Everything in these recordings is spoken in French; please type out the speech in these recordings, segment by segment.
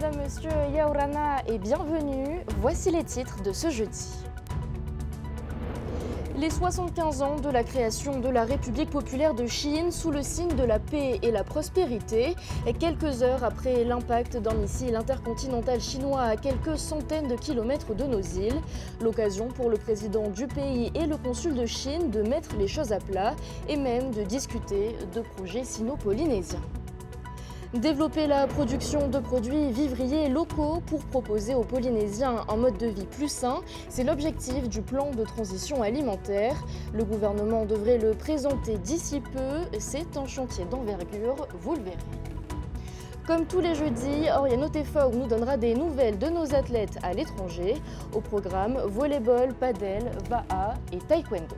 Madame, Monsieur Yaorana et bienvenue. Voici les titres de ce jeudi. Les 75 ans de la création de la République populaire de Chine sous le signe de la paix et la prospérité. Et quelques heures après l'impact d'un missile intercontinental chinois à quelques centaines de kilomètres de nos îles, l'occasion pour le président du pays et le consul de Chine de mettre les choses à plat et même de discuter de projets sino-polynésiens. Développer la production de produits vivriers locaux pour proposer aux Polynésiens un mode de vie plus sain, c'est l'objectif du plan de transition alimentaire. Le gouvernement devrait le présenter d'ici peu, c'est un chantier d'envergure, vous le verrez. Comme tous les jeudis, Oriane Otefog nous donnera des nouvelles de nos athlètes à l'étranger. Au programme, volleyball, padel, vaha et taekwondo.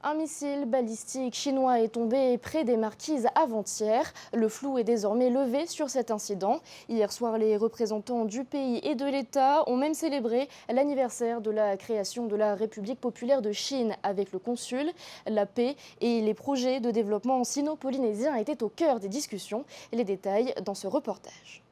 Un missile balistique chinois est tombé près des Marquises avant-hier. Le flou est désormais levé sur cet incident. Hier soir, les représentants du pays et de l'État ont même célébré l'anniversaire de la création de la République populaire de Chine avec le consul. La paix et les projets de développement sino-polynésiens étaient au cœur des discussions. Les détails dans ce reportage.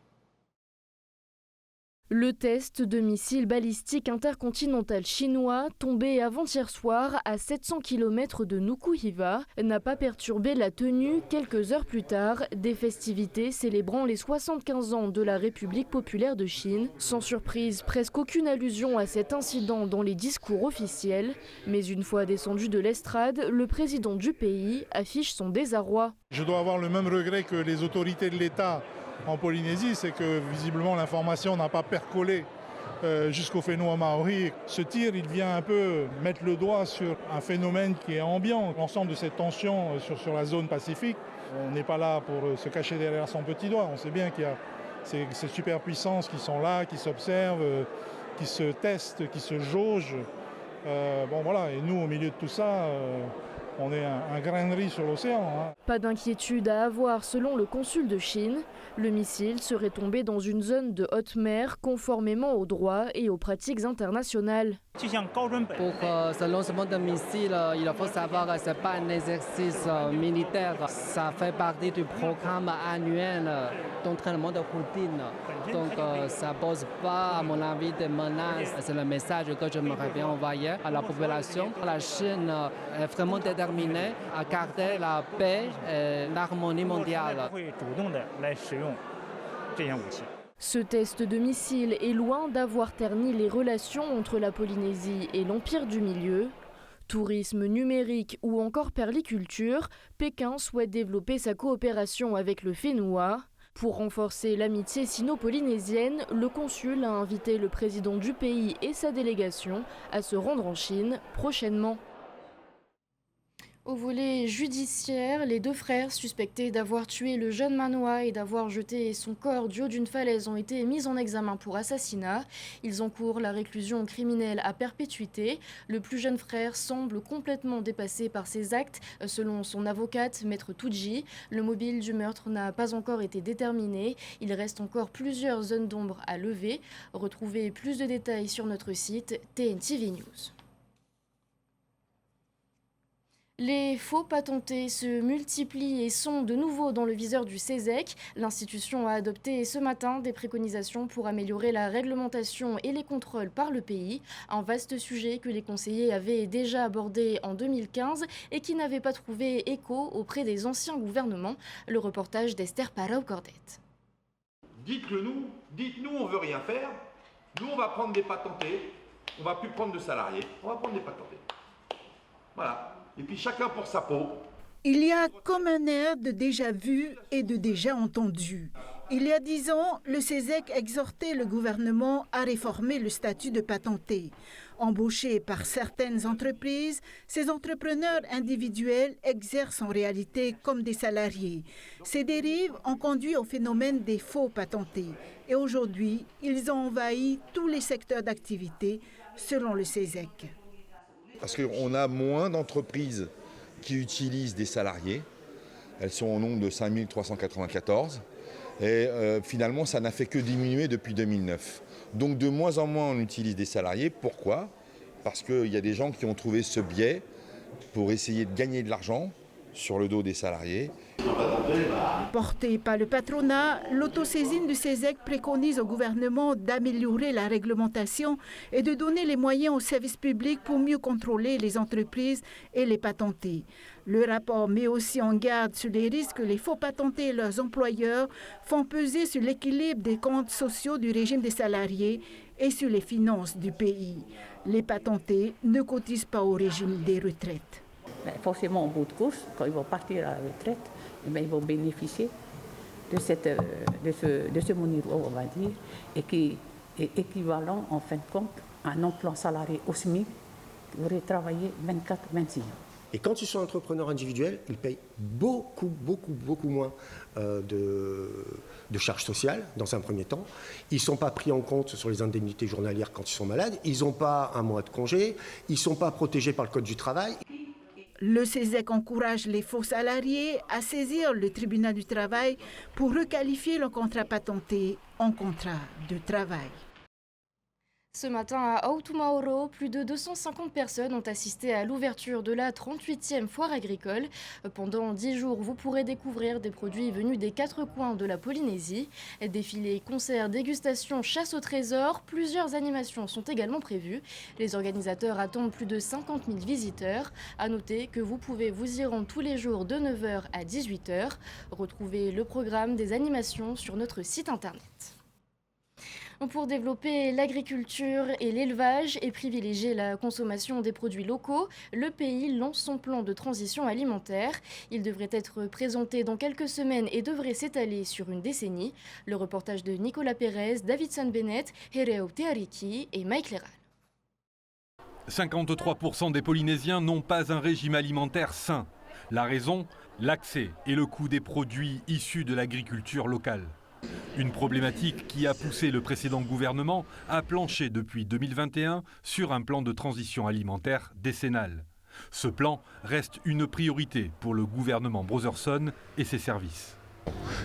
Le test de missile balistique intercontinental chinois, tombé avant-hier soir à 700 km de Nuku Hiva, n'a pas perturbé la tenue quelques heures plus tard des festivités célébrant les 75 ans de la République populaire de Chine. Sans surprise, presque aucune allusion à cet incident dans les discours officiels. Mais une fois descendu de l'estrade, le président du pays affiche son désarroi. Je dois avoir le même regret que les autorités de l'État en Polynésie, c'est que visiblement l'information n'a pas percolé jusqu'au Whenua Maori. Ce tir, il vient un peu mettre le doigt sur un phénomène qui est ambiant. L'ensemble de cette tension sur la zone Pacifique, on n'est pas là pour se cacher derrière son petit doigt. On sait bien qu'il y a ces superpuissances qui sont là, qui s'observent, qui se testent, qui se jaugent. Bon voilà, et nous au milieu de tout ça, on est un grain de riz sur l'océan. Pas d'inquiétude à avoir selon le consul de Chine. Le missile serait tombé dans une zone de haute mer conformément aux droits et aux pratiques internationales. Pour ce lancement de missile, il faut savoir que ce n'est pas un exercice militaire. Ça fait partie du programme annuel d'entraînement de routine. Donc ça ne pose pas, à mon avis, de menaces. C'est le message que j'aimerais bien envoyer à la population. La Chine est vraiment déterminée à garder la paix et l'harmonie mondiale. Ce test de missile est loin d'avoir terni les relations entre la Polynésie et l'Empire du Milieu. Tourisme numérique ou encore perliculture, Pékin souhaite développer sa coopération avec le Whenua. Pour renforcer l'amitié sino-polynésienne, le consul a invité le président du pays et sa délégation à se rendre en Chine prochainement. Au volet judiciaire, les deux frères suspectés d'avoir tué le jeune Manoa et d'avoir jeté son corps du haut d'une falaise ont été mis en examen pour assassinat. Ils encourent la réclusion criminelle à perpétuité. Le plus jeune frère semble complètement dépassé par ses actes. Selon son avocate, Maître Tuji, le mobile du meurtre n'a pas encore été déterminé. Il reste encore plusieurs zones d'ombre à lever. Retrouvez plus de détails sur notre site TNTV News. Les faux patentés se multiplient et sont de nouveau dans le viseur du CESEC. L'institution a adopté ce matin des préconisations pour améliorer la réglementation et les contrôles par le pays. Un vaste sujet que les conseillers avaient déjà abordé en 2015 et qui n'avait pas trouvé écho auprès des anciens gouvernements. Le reportage d'Esther Parao-Cordet. Dites-nous on veut rien faire. Nous on va prendre des patentés, on va plus prendre de salariés, on va prendre des patentés. Voilà. Et puis chacun pour sa peau. Il y a comme un air de déjà vu et de déjà entendu. Il y a 10 ans, le CESEC exhortait le gouvernement à réformer le statut de patenté. Embauchés par certaines entreprises, ces entrepreneurs individuels exercent en réalité comme des salariés. Ces dérives ont conduit au phénomène des faux patentés. Et aujourd'hui, ils ont envahi tous les secteurs d'activité, selon le CESEC. Parce qu'on a moins d'entreprises qui utilisent des salariés. Elles sont au nombre de 5394. Et finalement, ça n'a fait que diminuer depuis 2009. Donc de moins en moins, on utilise des salariés. Pourquoi ? Parce qu'il y a des gens qui ont trouvé ce biais pour essayer de gagner de l'argent sur le dos des salariés. Portée par le patronat, l'autosaisine du CESEC préconise au gouvernement d'améliorer la réglementation et de donner les moyens aux services publics pour mieux contrôler les entreprises et les patentés. Le rapport met aussi en garde sur les risques que les faux patentés et leurs employeurs font peser sur l'équilibre des comptes sociaux du régime des salariés et sur les finances du pays. Les patentés ne cotisent pas au régime des retraites. Forcément, au bout de course, quand ils vont partir à la retraite, ils vont bénéficier de ce moniro, on va dire, et qui est équivalent, en fin de compte, à un emploi salarié au SMIC qui aurait travaillé 24-26 ans. Et quand ils sont entrepreneurs individuels, ils payent beaucoup moins de charges sociales dans un premier temps. Ils ne sont pas pris en compte sur les indemnités journalières quand ils sont malades. Ils n'ont pas un mois de congé. Ils ne sont pas protégés par le Code du travail. Le CESEC encourage les faux salariés à saisir le tribunal du travail pour requalifier le contrat patenté en contrat de travail. Ce matin à Autumaoro, plus de 250 personnes ont assisté à l'ouverture de la 38e foire agricole. Pendant 10 jours, vous pourrez découvrir des produits venus des 4 coins de la Polynésie. Défilés, concerts, dégustations, chasse au trésor, plusieurs animations sont également prévues. Les organisateurs attendent plus de 50 000 visiteurs. À noter que vous pouvez vous y rendre tous les jours de 9h à 18h. Retrouvez le programme des animations sur notre site internet. Pour développer l'agriculture et l'élevage et privilégier la consommation des produits locaux, le pays lance son plan de transition alimentaire. Il devrait être présenté dans quelques semaines et devrait s'étaler sur une décennie. Le reportage de Nicolas Pérez, Davidson Bennett, Hereo Teariki et Mike Leral. 53% des Polynésiens n'ont pas un régime alimentaire sain. La raison, l'accès et le coût des produits issus de l'agriculture locale. Une problématique qui a poussé le précédent gouvernement à plancher depuis 2021 sur un plan de transition alimentaire décennal. Ce plan reste une priorité pour le gouvernement Brotherson et ses services.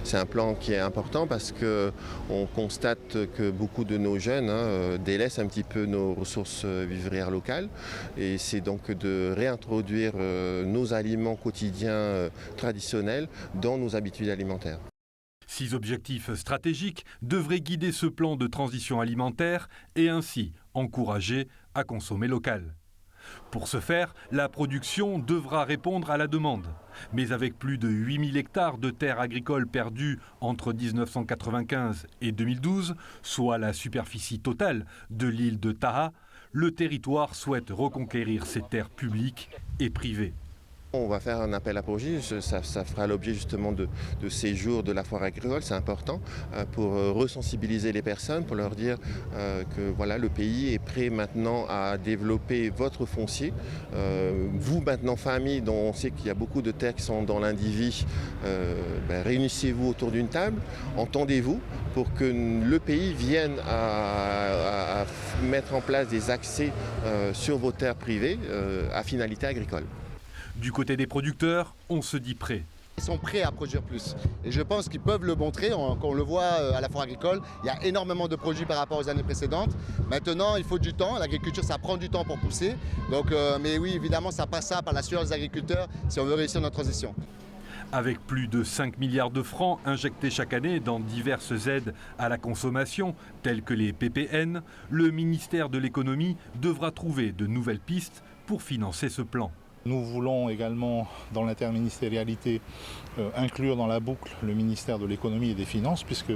C'est un plan qui est important parce qu'on constate que beaucoup de nos jeunes délaissent un petit peu nos ressources vivrières locales et c'est donc de réintroduire nos aliments quotidiens traditionnels dans nos habitudes alimentaires. 6 objectifs stratégiques devraient guider ce plan de transition alimentaire et ainsi encourager à consommer local. Pour ce faire, la production devra répondre à la demande. Mais avec plus de 8000 hectares de terres agricoles perdues entre 1995 et 2012, soit la superficie totale de l'île de Taha, le territoire souhaite reconquérir ses terres publiques et privées. On va faire un appel à projets, ça fera l'objet justement de ces jours de la foire agricole, c'est important pour resensibiliser les personnes, pour leur dire que voilà, le pays est prêt maintenant à développer votre foncier. Vous maintenant famille, dont on sait qu'il y a beaucoup de terres qui sont dans l'indivis, réunissez-vous autour d'une table, entendez-vous pour que le pays vienne à mettre en place des accès sur vos terres privées à finalité agricole. Du côté des producteurs, on se dit prêt. Ils sont prêts à produire plus. Et je pense qu'ils peuvent le montrer. Quand on le voit à la foire agricole, il y a énormément de produits par rapport aux années précédentes. Maintenant, il faut du temps. L'agriculture, ça prend du temps pour pousser. Donc, mais oui, évidemment, ça passe par l'assurance des agriculteurs si on veut réussir notre transition. Avec plus de 5 milliards de francs injectés chaque année dans diverses aides à la consommation, telles que les PPN, le ministère de l'économie devra trouver de nouvelles pistes pour financer ce plan. Nous voulons également, dans l'interministérialité, inclure dans la boucle le ministère de l'économie et des finances, puisque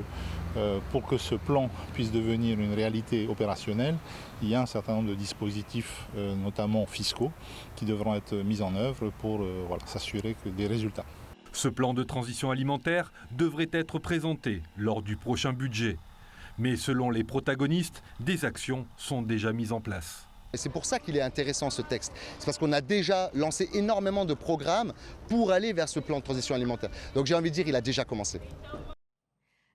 pour que ce plan puisse devenir une réalité opérationnelle, il y a un certain nombre de dispositifs, notamment fiscaux, qui devront être mis en œuvre pour s'assurer des résultats. Ce plan de transition alimentaire devrait être présenté lors du prochain budget. Mais selon les protagonistes, des actions sont déjà mises en place. Et c'est pour ça qu'il est intéressant ce texte. C'est parce qu'on a déjà lancé énormément de programmes pour aller vers ce plan de transition alimentaire. Donc j'ai envie de dire, il a déjà commencé.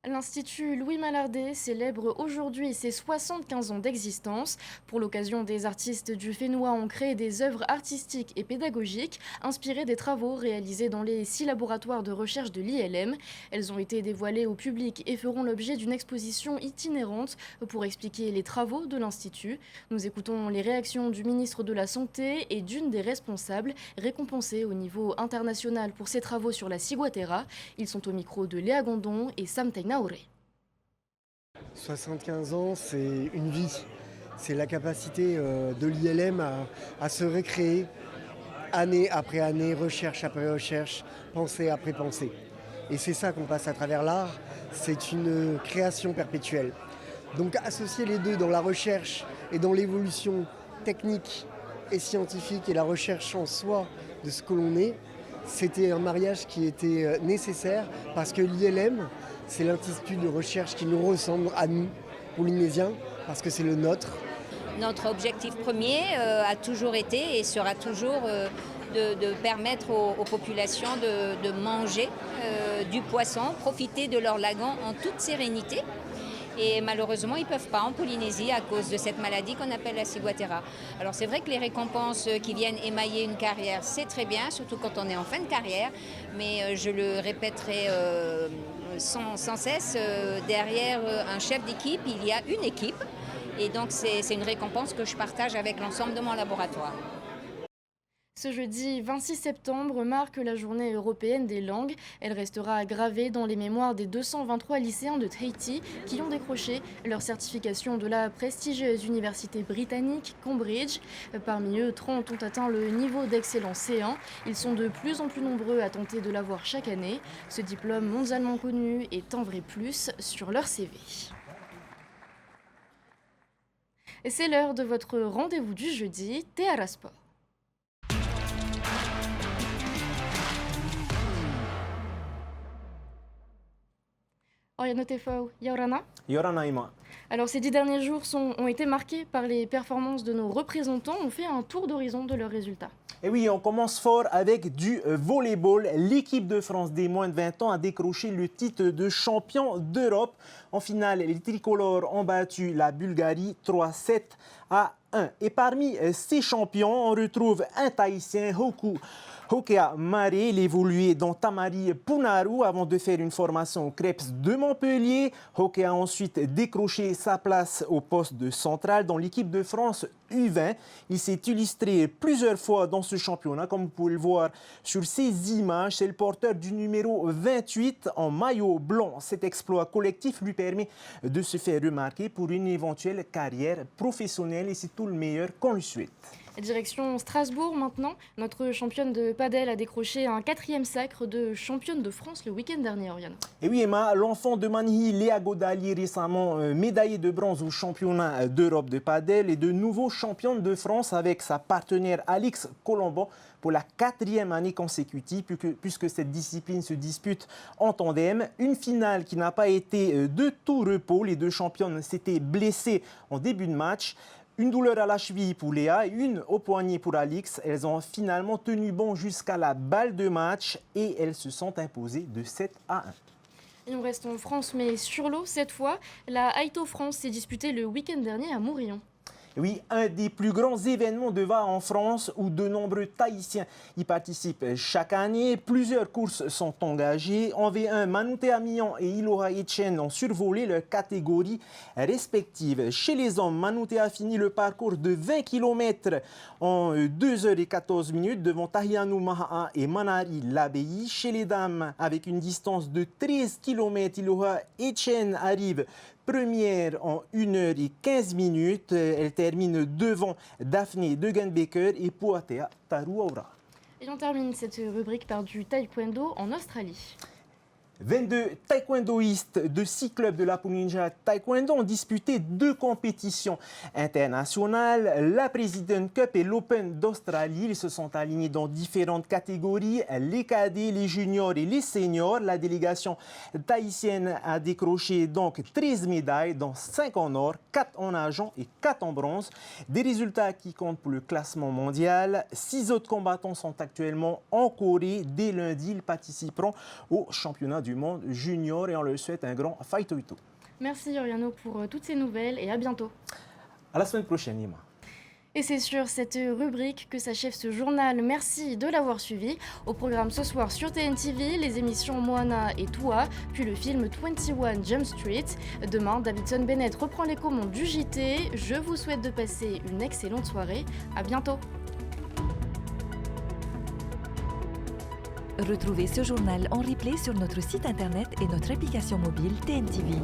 L'Institut Louis Mallardet célèbre aujourd'hui ses 75 ans d'existence. Pour l'occasion, des artistes du Fénois ont créé des œuvres artistiques et pédagogiques inspirées des travaux réalisés dans les 6 laboratoires de recherche de l'ILM. Elles ont été dévoilées au public et feront l'objet d'une exposition itinérante pour expliquer les travaux de l'Institut. Nous écoutons les réactions du ministre de la Santé et d'une des responsables récompensées au niveau international pour ses travaux sur la ciguatera. Ils sont au micro de Léa Gondon et Sam Tegnaouré. 75 ans, c'est une vie. C'est la capacité de l'ILM à se recréer année après année, recherche après recherche, pensée après pensée. Et c'est ça qu'on passe à travers l'art, c'est une création perpétuelle. Donc associer les deux dans la recherche et dans l'évolution technique et scientifique et la recherche en soi de ce que l'on est, c'était un mariage qui était nécessaire parce que l'ILM, c'est l'institut de recherche qui nous ressemble à nous, Polynésiens, parce que c'est le nôtre. Notre objectif premier a toujours été et sera toujours de permettre aux populations de manger du poisson, profiter de leur lagon en toute sérénité. Et malheureusement, ils ne peuvent pas en Polynésie à cause de cette maladie qu'on appelle la ciguatera. Alors c'est vrai que les récompenses qui viennent émailler une carrière, c'est très bien, surtout quand on est en fin de carrière. Mais je le répéterai sans cesse, derrière un chef d'équipe, il y a une équipe. Et donc c'est une récompense que je partage avec l'ensemble de mon laboratoire. Ce jeudi 26 septembre marque la journée européenne des langues. Elle restera gravée dans les mémoires des 223 lycéens de Tahiti qui ont décroché leur certification de la prestigieuse université britannique Cambridge. Parmi eux, 30 ont atteint le niveau d'excellence C1. Ils sont de plus en plus nombreux à tenter de l'avoir chaque année. Ce diplôme mondialement connu est un vrai plus sur leur CV. Et c'est l'heure de votre rendez-vous du jeudi, Teara Sport. Yorana. Alors ces 10 derniers jours ont été marqués par les performances de nos représentants. On fait un tour d'horizon de leurs résultats. Et oui, on commence fort avec du volleyball. L'équipe de France des moins de 20 ans a décroché le titre de champion d'Europe. En finale, les tricolores ont battu la Bulgarie 3-7 à 1. Et parmi ces champions, on retrouve un Tahitien, Hokea Mare, il évoluait dans Tamari Punaru avant de faire une formation au Krebs de Montpellier. Hokea a ensuite décroché sa place au poste de central dans l'équipe de France U20. Il s'est illustré plusieurs fois dans ce championnat, comme vous pouvez le voir sur ces images. C'est le porteur du numéro 28 en maillot blanc. Cet exploit collectif lui permet de se faire remarquer pour une éventuelle carrière professionnelle et c'est tout le meilleur qu'on lui souhaite. Direction Strasbourg maintenant. Notre championne de padel a décroché un 4e sacre de championne de France le week-end dernier, Oriane. Et oui Emma, l'enfant de Manhi, Léa Godali, récemment médaillée de bronze au championnat d'Europe de padel et de nouveau championne de France avec sa partenaire Alix Colombo pour la 4e année consécutive puisque cette discipline se dispute en tandem. Une finale qui n'a pas été de tout repos. Les deux championnes s'étaient blessées en début de match. Une douleur à la cheville pour Léa et une au poignet pour Alix. Elles ont finalement tenu bon jusqu'à la balle de match et elles se sont imposées de 7 à 1. Et on reste en France, mais sur l'eau cette fois. La Haïto France s'est disputée le week-end dernier à Mourillon. Oui, un des plus grands événements de VA en France où de nombreux Tahitiens y participent chaque année. Plusieurs courses sont engagées. En V1, Manute Amian et Iloha Etchen ont survolé leurs catégories respectives. Chez les hommes, Manute a fini le parcours de 20 km en 2h14 devant Tahianu Maha'a et Manari Labei. Chez les dames, avec une distance de 13 km, Iloha Etchen arrive première en 1h15. Elle termine devant Daphné Degenbecker et Puatea Taruaura. Et on termine cette rubrique par du taekwondo en Australie. 22 taekwondoïstes de 6 clubs de la Polynésia Taekwondo ont disputé 2 compétitions internationales, la President Cup et l'Open d'Australie. Ils se sont alignés dans différentes catégories, les cadets, les juniors et les seniors. La délégation tahitienne a décroché donc 13 médailles, dont 5 en or, 4 en argent et 4 en bronze. Des résultats qui comptent pour le classement mondial. 6 autres combattants sont actuellement en Corée. Dès lundi, ils participeront au championnat du du monde junior et on leur souhaite un grand faitoito. Merci Oriano pour toutes ces nouvelles et à bientôt. À la semaine prochaine, Nima. Et c'est sur cette rubrique que s'achève ce journal. Merci de l'avoir suivi. Au programme ce soir sur TNTV, les émissions Moana et Toi, puis le film 21 Jump Street. Demain, Davidson Bennett reprend les commandes du JT. Je vous souhaite de passer une excellente soirée. À bientôt. Retrouvez ce journal en replay sur notre site internet et notre application mobile TNTV.